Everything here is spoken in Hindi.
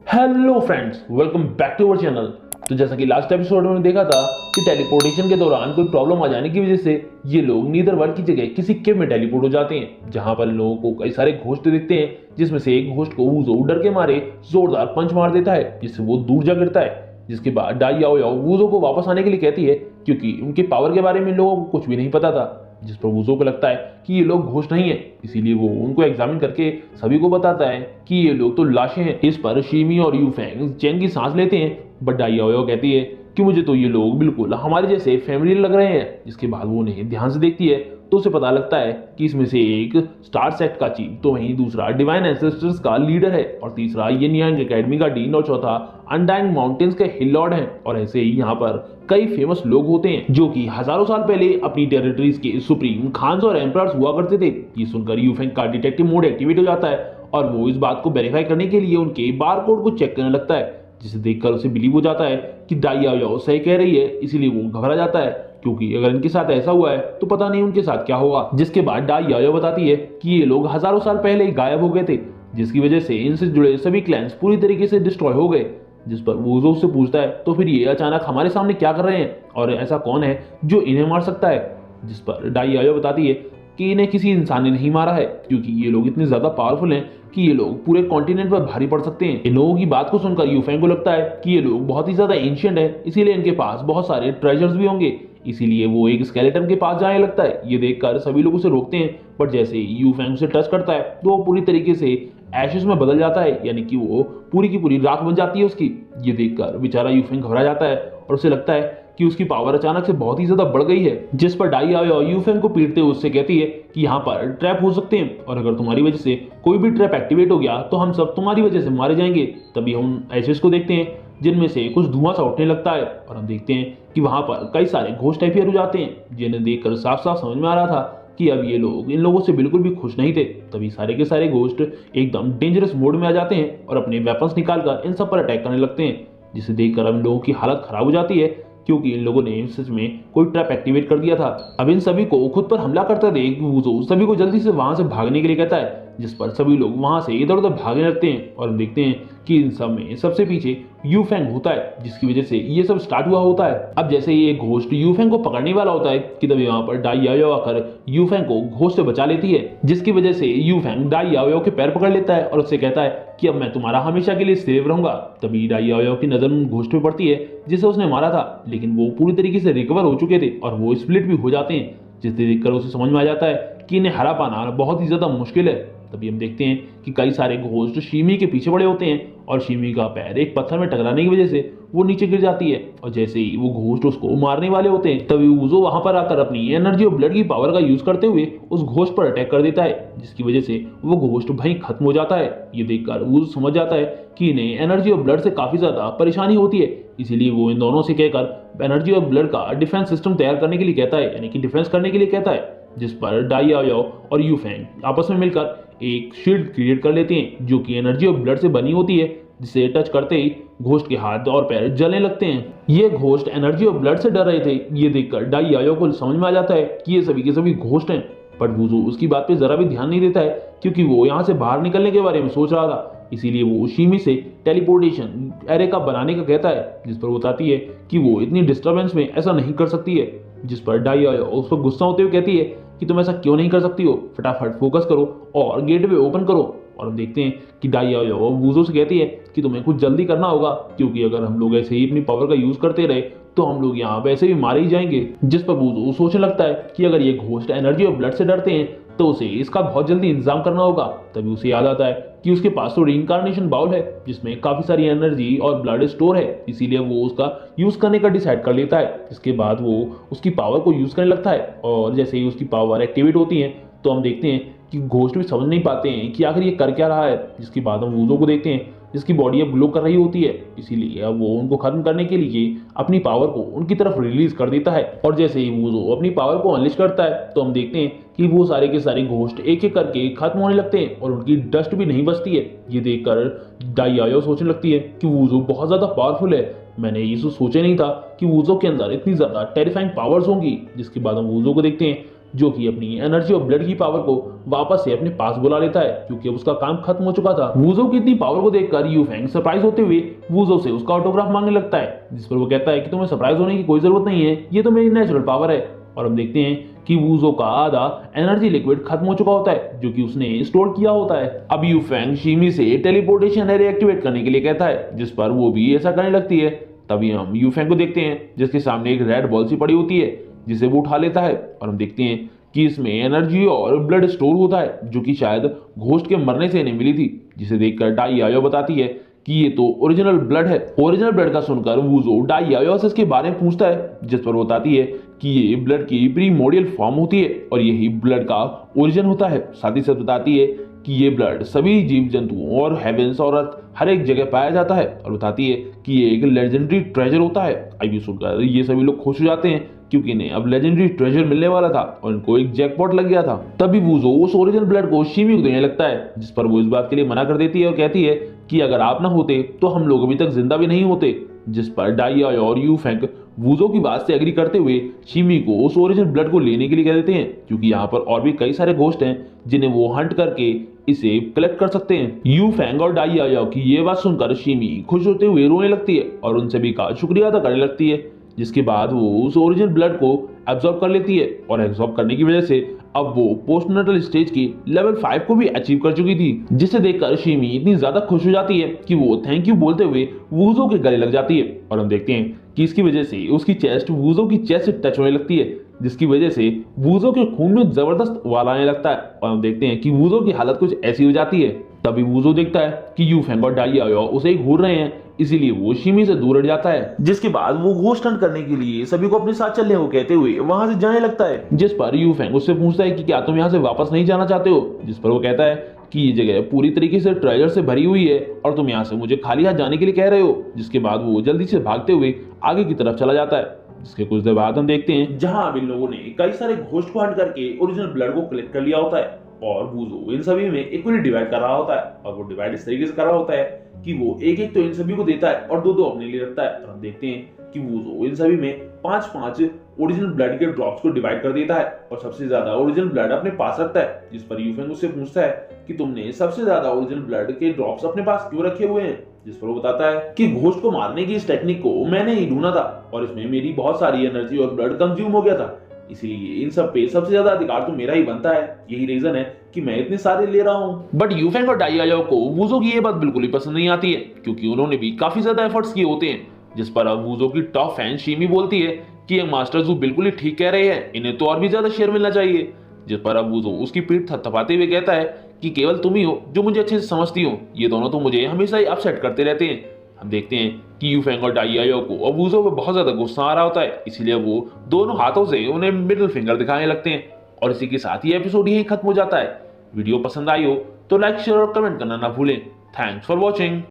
Hello friends, welcome back to our channel. तो जैसा कि लास्ट एपिसोड में देखा था कि टेलीपोर्टेशन के दौरान कोई प्रॉब्लम आ जाने की वजह से ये लोग नीदर वर्ल्ड की जगह किसी केव में टेलीपोर्ट हो जाते हैं, जहां पर लोगों को कई सारे घोस्ट दिखते हैं, जिसमें से एक घोस्ट को वूजो डर के मारे जोरदार पंच मार देता है, जिससे वो दूर जा गिरता है। जिसके बाद डाई याओ याओ वूजो को वापस आने के लिए कहती है, क्योंकि उनके पावर के बारे में लोगों को कुछ भी नहीं पता था। जिस पर वूजो को लगता है कि ये लोग घोस्ट नहीं है, इसीलिए वो उनको एग्जामिन करके सभी को बताता है कि ये लोग तो लाशें हैं। इस पर शीमी और यूफेंग चैन की सांस लेते हैं, बट डाई याओ याओ कहती है कि मुझे तो ये लोग बिल्कुल हमारे जैसे फैमिली लग रहे हैं। जिसके बाद वो उन्हें ध्यान से देखती है तो उसे पता लगता है कि इसमें से एक स्टार सेक्ट का चीफ, तो वहीं दूसरा डिवाइन एंसेस्टर्स का लीडर है, और तीसरा येन यांग एकेडमी का डीन, और चौथा अनडाइंग माउंटेन्स के हिल लॉर्ड है। और ऐसे ही यहाँ पर कई फेमस लोग होते हैं जो कि हजारों साल पहले अपनी टेरिटरीज के सुप्रीम खान्स और एम्परर्स हुआ करते थे। ये सुनकर यूफेंग का डिटेक्टिव मोड एक्टिवेट हो जाता है और वो इस बात को वेरीफाई करने के लिए उनके बार कोड को चेक करने लगता है, जिसे देखकर उसे बिलीव हो जाता है कि डाई याओ याओ सही कह रही है। इसीलिए वो घबरा जाता है, क्योंकि अगर इनके साथ ऐसा हुआ है तो पता नहीं उनके साथ क्या होगा। जिसके बाद डाई याओ याओ बताती है कि ये लोग हजारों साल पहले ही गायब हो गए थे, जिसकी वजह से इनसे जुड़े सभी क्लैंस पूरी तरीके से डिस्ट्रॉय हो गए। जिस पर वूजो से पूछता है तो फिर ये अचानक हमारे सामने क्या कर रहे हैं, और ऐसा कौन है जो इन्हें मार सकता है। जिस पर डाई याओ याओ बताती है कि इन्हें किसी इंसान ने नहीं मारा है, क्योंकि ये लोग इतने ज्यादा पावरफुल हैं कि ये लोग पूरे कॉन्टिनेंट पर भारी पड़ सकते हैं। इन लोगों की बात को सुनकर यूफेंग को लगता है कि ये लोग बहुत ही ज्यादा एंशिएंट है, इसीलिए इनके पास बहुत सारे ट्रेजर्स भी होंगे। इसीलिए वो एक स्केलेटन के पास जाने लगता है। ये देखकर सभी लोग उसे रोकते हैं, बट जैसे ही यूफेंग उसे टच करता है तो वो पूरी तरीके से एशेस में बदल जाता है, यानी कि वो पूरी की पूरी राख बन जाती है उसकी। ये देखकर बेचारा यूफेंग घबरा जाता है और उसे लगता है कि उसकी पावर अचानक से बहुत ही ज्यादा बढ़ गई है। जिस पर डाई याओ याओ यूफेंग को पीटते हुए उससे कहती है कि यहाँ पर ट्रैप हो सकते हैं, और अगर तुम्हारी वजह से कोई भी ट्रैप एक्टिवेट हो गया तो हम सब तुम्हारी वजह से मारे जाएंगे। तभी हम एशेस को देखते हैं, जिनमें से कुछ धुआं सा उठने लगता है, और हम देखते हैं कि वहां पर कई सारे घोस्ट अपीयर हो जाते हैं, जिन्हें देखकर साफ साफ समझ में आ रहा था कि अब ये लोग इन लोगों से बिल्कुल भी खुश नहीं थे। तभी सारे के सारे घोस्ट एकदम डेंजरस मोड में आ जाते हैं और अपने वेपन्स निकालकर इन सब पर अटैक करने लगते हैं, जिसे देखकर अब इन लोगों की हालत खराब हो जाती है, क्योंकि इन लोगों ने सच में कोई ट्रैप एक्टिवेट कर दिया था। अब इन सभी को खुद पर हमला करते देख वूजो सभी को जल्दी से वहां से भागने के लिए कहता है, जिस पर सभी लोग वहां से इधर उधर भागने लगते हैं। और हम देखते हैं कि इन सब में सबसे पीछे यूफेंग होता है, जिसकी वजह से ये सब स्टार्ट हुआ होता है। अब जैसे ही एक घोस्ट यूफेंग को पकड़ने वाला होता है कि तभी वहां पर डाई याओ याओ आकर यूफेंग को घोस्ट से बचा लेती है, जिसकी वजह से यूफेंग डाई याओ याओ के पैर पकड़ लेता है और उससे कहता है कि अब मैं तुम्हारा हमेशा के लिए सेव रहूंगा। तभी डाई याओ याओ की नजर उन घोस्ट पे पड़ती है जिसे उसने मारा था, लेकिन वो पूरी तरीके से रिकवर हो चुके थे और वो स्प्लिट भी हो जाते हैं, जिसे देखकर उसे समझ में आ जाता है कि इन्हें हरा पाना बहुत ही ज्यादा मुश्किल है। तभी हम देखते हैं कि कई सारे घोस्ट शीमी के पीछे पड़े होते हैं, और शीमी का पैर एक पत्थर में टकराने की वजह से वो नीचे गिर जाती है। और जैसे ही वो घोस्ट उसको मारने वाले होते हैं तभी वूजो वहां पर आकर अपनी एनर्जी और ब्लड की पावर का यूज करते हुए उस घोस्ट पर अटैक कर देता है, जिसकी वजह से वो घोस्ट वहीं खत्म हो जाता है। ये देखकर वूजो समझ जाता है कि इन्हें एनर्जी और ब्लड से काफी ज्यादा परेशानी होती है, इसीलिए वो इन दोनों से कहकर एनर्जी और ब्लड का डिफेंस सिस्टम तैयार करने के लिए कहता है, यानी कि डिफेंस करने के लिए कहता है। जिस पर डाई याओ याओ और यूफेंग आपस में मिलकर एक शील्ड क्रिएट कर लेते हैं, जो कि एनर्जी और ब्लड से बनी होती है, जिसे टच करते ही घोस्ट के हाथ और पैर जलने लगते हैं। ये घोस्ट एनर्जी और ब्लड से डर रहे थे। ये देखकर डाई याओ याओ को समझ में आ जाता है कि ये सभी के सभी घोस्ट हैं, बट वूजो उसकी बात पे जरा भी ध्यान नहीं देता है, क्योंकि वो यहाँ से बाहर निकलने के बारे में सोच रहा था। इसीलिए वो शीमी से टेलीपोर्टेशन एरे का बनाने का कहता है, जिस पर बताती है कि वो इतनी डिस्टर्बेंस में ऐसा नहीं कर सकती है। जिस पर डाई याओ याओ उस पर गुस्सा होते हुए कहती है कि तुम ऐसा क्यों नहीं कर सकती हो, फटाफट फोकस करो और गेटवे ओपन करो। और हम देखते हैं कि डाई याओ याओ वूजो से कहती है कि तुम्हें कुछ जल्दी करना होगा, क्योंकि अगर हम लोग ऐसे ही अपनी पावर का यूज करते रहे तो हम लोग यहाँ वैसे भी मारे ही जाएंगे। जिस पर वूजो सोचने लगता है कि अगर ये घोस्ट एनर्जी और ब्लड से डरते हैं तो उसे इसका बहुत जल्दी इंतजाम करना होगा। तभी उसे याद आता है कि उसके पास तो रीइंकार्नेशन बाउल है, जिसमें काफी सारी एनर्जी और ब्लड स्टोर है, इसीलिए वो उसका यूज करने का डिसाइड कर लेता है। इसके बाद वो उसकी पावर को यूज करने लगता है, और जैसे ही उसकी पावर एक्टिवेट होती है तो हम देखते हैं कि घोस्ट भी समझ नहीं पाते हैं कि आखिर ये कर क्या रहा है। जिसके बाद हम वूजो को देखते हैं जिसकी बॉडी अब ग्लो कर रही होती है, इसीलिए अब वो उनको खत्म करने के लिए अपनी पावर को उनकी तरफ रिलीज कर देता है। और जैसे ही वूजो अपनी पावर को अनलिश करता है तो हम देखते हैं कि वो सारे के सारे घोस्ट एक एक करके खत्म होने लगते हैं और उनकी डस्ट भी नहीं बचती है। ये देखकर डाई याओ याओ सोचने लगती है कि वूजो बहुत ज्यादा पावरफुल है, मैंने ये सोचा नहीं था कि वूजो के अंदर इतनी ज्यादा टेरिफाइंग पावर्स होंगी। जिसके बाद हम वूजो को देखते हैं जो कि अपनी एनर्जी और ब्लड की पावर को वापस से अपने पास बुला लेता है, क्योंकि अब उसका काम खत्म हो चुका था। वूजो की इतनी पावर को देखकर यू फेंग सरप्राइज होते हुए वूजो से उसका ऑटोग्राफ मांगने लगता है, जिस पर वो कहता है कि तुम्हें सरप्राइज होने की कोई जरूरत नहीं है, ये तो मेरी नेचुरल पावर है। और हम देखते हैं कि वूजो का आधा एनर्जी लिक्विड खत्म हो चुका होता है, जो कि उसने स्टोर किया होता है। अब यू फेंग शिमी से टेलीपोर्टेशन एरे एक्टिवेट करने के लिए कहता है, जिस पर वो भी ऐसा करने लगती है। तभी हम यू फेंग को देखते हैं, जिसके सामने एक रेड बॉल सी पड़ी होती है, जिसे वो उठा लेता है। और हम देखते हैं कि इसमें एनर्जी और ब्लड स्टोर होता है, जो कि शायद घोस्ट के मरने से इन्हें मिली थी। जिसे देखकर डाई आयो बताती है कि ये तो ओरिजिनल ब्लड है। ओरिजिनल ब्लड का सुनकर वूजो डाई आयो से इसके बारे में पूछता है, जिस पर बताती है कि ये ब्लड की प्रीमोडियल फॉर्म होती है और यही ब्लड का ओरिजिन होता है। साथ ही साथ बताती है कि ये ब्लड सभी जीव जंतुओं और हेवेंस और अर्थ हर एक जगह पाया जाता है, और बताती है कि ये एक लेजेंडरी ट्रेजर होता है। आइए सुनकर ये सभी लोग खुश हो जाते हैं, क्योंकि इन्हें अब लेजेंडरी ट्रेजर मिलने वाला था और इनको एक जैकपॉट लग गया था। तभी वूजो उस ओरिजिनल ब्लड को शिमी को देने लगता है, जिस पर वो इस बात के लिए मना कर देती है और कहती है कि अगर आप ना होते तो हम लोग अभी तक जिंदा भी नहीं होते। जिस पर डाई आयो और यू फेंग वूजो की बात से एग्री करते हुए शिमी को उस ओरिजिनल ब्लड को लेने के लिए कह देते हैं, क्योंकि यहाँ पर और भी कई सारे घोस्ट हैं जिन्हें वो हंट करके इसे कलेक्ट कर सकते हैं। यू फेंग और डाई आयो की ये बात सुनकर शिमी खुश होते हुए रोने लगती है और उन सभी का शुक्रिया अदा करने लगती है। जिसके बाद वो उस ओरिजिनल ब्लड को एब्जॉर्ब कर लेती है, और एब्जॉर्ब करने की वजह से अब वो पोस्टनेटल स्टेज की लेवल 5 को भी अचीव कर चुकी थी। जिसे देखकर शिमी इतनी ज्यादा खुश हो जाती है कि वो थैंक यू बोलते हुए वूजो के गले लग जाती है। और हम देखते हैं कि इसकी वजह से उसकी चेस्ट वूजो की चेस्ट से टच होने लगती है, जिसकी वजह से वूजो के खून में जबरदस्त उबाल आने लगता है। और हम देखते हैं कि वूजो की हालत कुछ ऐसी हो जाती है। तभी वूजो देखता है कि यू फेंग और डाई आयो उसे घूर रहे हैं, इसीलिए वो शिमी से दूर हट जाता है। जिसके बाद वो घोस्ट हंट करने के लिए सभी को अपने साथ चलने को कहते हुए वहां से जाने लगता है। जिस पर यू फेंग उससे पूछता है कि क्या तुम यहाँ से वापस नहीं जाना चाहते हो, जिस पर वो कहता है कि ये जगह पूरी तरीके से ट्रेजर से भरी हुई है और तुम यहाँ से मुझे खाली हाथ जाने के लिए कह रहे हो। जिसके बाद वो जल्दी से भागते हुए आगे की तरफ चला जाता है। जिसके कुछ देर बाद हम देखते हैं जहां अब इन लोगों ने कई सारे घोस्ट को हंट करके ओरिजिनल ब्लड को कलेक्ट कर लिया होता है, और वूजो इन सभी में इक्वली डिवाइड कर रहा होता है। और वो डिवाइड इस तरीके से कर रहा होता है कि वो एक एक तो इन सभी को देता है और दो दो अपने लिए रखता है। और हम देखते हैं कि वूजो इन सभी में 5-5 ओरिजिनल ब्लड के ड्रॉप्स को डिवाइड कर देता है और सबसे ज्यादा ओरिजिनल ब्लड अपने पास रखता है। जिस पर यू फेंग उससे पूछता है कि तुमने सबसे ज्यादा ओरिजिनल ब्लड के ड्रॉप्स अपने पास क्यों रखे हुए हैं, जिस पर वो बताता है कि घोस्ट को मारने की इस टेक्निक को मैंने ही ढूंढा था और इसमें मेरी बहुत सारी एनर्जी और ब्लड कंज्यूम हो गया था, इसीलिए इन सब पे सबसे ज्यादा अधिकार तो मेरा ही बनता है। यही रीजन है कि मैं इतने सारे ले रहा हूँ। बट यू फेंग और डाई आयो को वूजो की ये बात बिल्कुल ही पसंद नहीं आती है, क्योंकि उन्होंने भी काफी ज्यादा एफर्ट्स किए होते हैं। जिस पर अब वूजो की टॉप फैन शिमी बोलती है कि ये मास्टर जू बिल्कुल ही ठीक कह रहे हैं, इन्हें तो और भी ज्यादा शेयर मिलना चाहिए। जिस पर अब वूजो उसकी पीठ थपथपाते हुए कहता है कि केवल तुम ही हो जो मुझे अच्छे से समझती हो, ये दोनों तो मुझे हमेशा ही अपसेट करते रहते हैं। हम देखते हैं कि यू फेंग और डाई आयो को अब वूजो पे बहुत ज्यादा गुस्सा आ रहा होता है, इसीलिए वो दोनों हाथों से उन्हें मिडिल फिंगर दिखाने लगते हैं। और इसी के साथ ही एपिसोड यहीं खत्म हो जाता है। वीडियो पसंद आई हो तो लाइक शेयर और कमेंट करना ना भूलें। Thanks for watching.